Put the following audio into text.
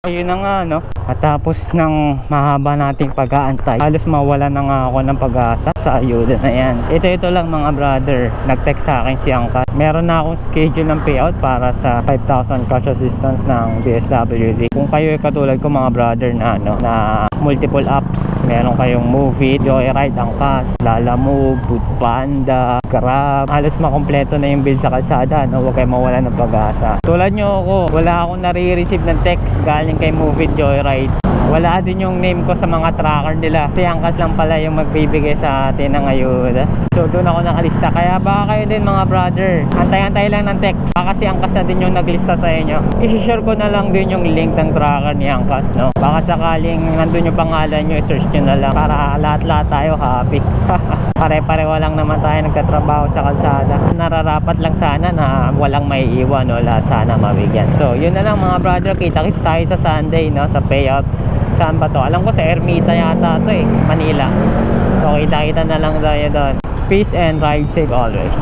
Ayun na nga, no? At tapos ng mahaba nating pag-aantay, halos mawala na nga ako ng pag-asa sa ayuda na yan. Ito lang mga brother, nag-text sa akin si Angkat. Meron na akong schedule ng payout para sa 5,000 cash assistance ng DSWD. Kung kayo ay katulad ko mga brother na na multiple apps, meron kayong Movie, Joyride, Angkas, Lalamove, Foodpanda, Grab, halos makompleto na yung bill sa kalsada, no? Huwag kayo mawala ng pag-asa. Tulad nyo ako, wala akong nare-receive ng text galing kay Movie, Joyride. Wala din yung name ko sa mga tracker nila. Si Angkas lang pala yung magbibigay sa atin ng ayuda. So doon ako nakalista. Kaya baka kayo din mga brother, antay-antay lang ng text. Baka si Angkas na din yung naglista sa inyo. I-share ko na lang din yung link ng tracker ni Angkas, no? Baka sakaling nandun yung pangalan nyo, i-search nyo na lang para lahat-lahat tayo happy. Pare-pareho lang naman tayo nagtatrabaho sa kalsada. Nararapat lang sana na walang maiiwan, no? Lahat sana mabigyan. So yun na lang mga brother, kita-kits tayo sa Sunday, no? Sa payout. Saan ba to? Alam ko sa Ermita yata to Manila. So kita-kita na lang tayo doon. Peace and ride safe always.